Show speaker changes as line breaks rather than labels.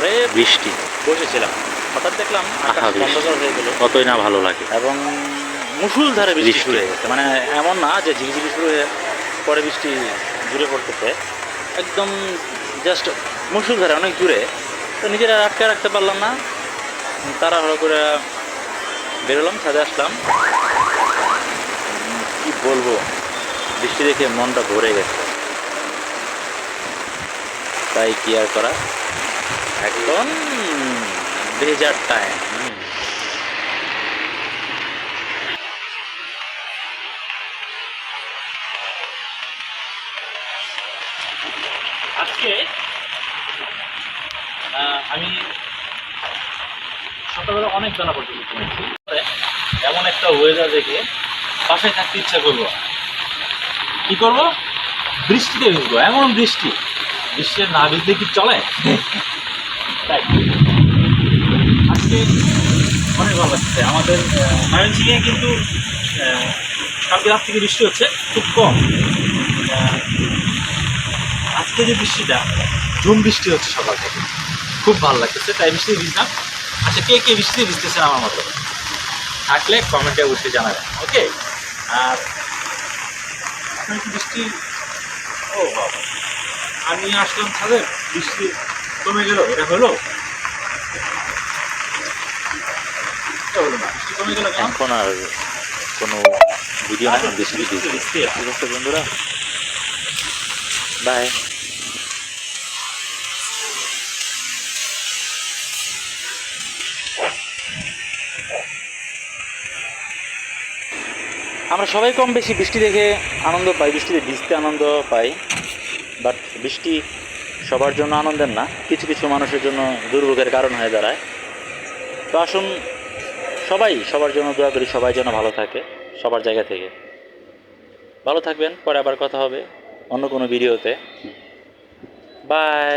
পরে
বৃষ্টি
বসেছিলাম, হঠাৎ দেখলাম আকাশ অন্ধকার হয়ে গেল,
কতই না ভালো লাগে।
এবং মুষলধারে বৃষ্টি
বৃষ্টি।
শুরু হয়ে গেছে। মানে এমন না যে ঝিরিঝিরি শুরু হয়ে পরে বৃষ্টি জুড়ে পড়তেছে, একদম জাস্ট মুষলধারে অনেক জুড়ে। তো নিজেরা আটকে রাখতে পারলাম না, তাড়াহুড়ো করে বেরোলাম, ছাদে আসলাম। কি বলবো, বৃষ্টি দেখে মনটা ভরে গেছে। তাই কি আর করা, এখন ভেজার টাইম। আজকে আমি সকালবেলা অনেক বেলা পর্যন্ত ঘুমিয়েছি। এমন একটা ওয়েদার দেখে বাসায় থাকতে ইচ্ছা করবো। কি করবো? বৃষ্টিতে ভিজবো। এমন বৃষ্টি, বৃষ্টিতে না ভিজলে কি চলে? তাই আজকে অনেক ভালো লাগছে। আমাদের ময়মনসিংহে কিন্তু কালকে রাত থেকে বৃষ্টি হচ্ছে, খুব কম। আজকে যে বৃষ্টিটা, ঝুম বৃষ্টি হচ্ছে সকাল থেকে, খুব ভালো লাগতেছে। তাই বৃষ্টি ভিজলাম। আচ্ছা, কে কে বৃষ্টিতে ভিজতেছেন আমার মতো? থাকলে কমেন্টে অবশ্যই জানাবেন, ওকে? আর এখন কি বৃষ্টি, ও বাবা, আমি আসলাম ছাদে, বৃষ্টি কমে গেল, এটা হলো? এটা হলো না, বৃষ্টি কমে গেল কেন?
এখন আর কোনো ভিডিও না, বৃষ্টি ভিজবে। ঠিক আছে বন্ধুরা, বাই।
আমরা সবাই কম বেশি বৃষ্টি দেখে আনন্দ পাই, বৃষ্টিতে ভিজতে আনন্দ পাই। বাট বৃষ্টি সবার জন্য আনন্দের না, কিছু কিছু মানুষের জন্য দুর্ভোগের কারণ হয়ে দাঁড়ায়। তো আসুন সবাই সবার জন্য দোয়া করি, সবাই যেন ভালো থাকে, সবার জায়গা থেকে। ভালো থাকবেন, পরে আবার কথা হবে অন্য কোনো ভিডিওতে। বাই।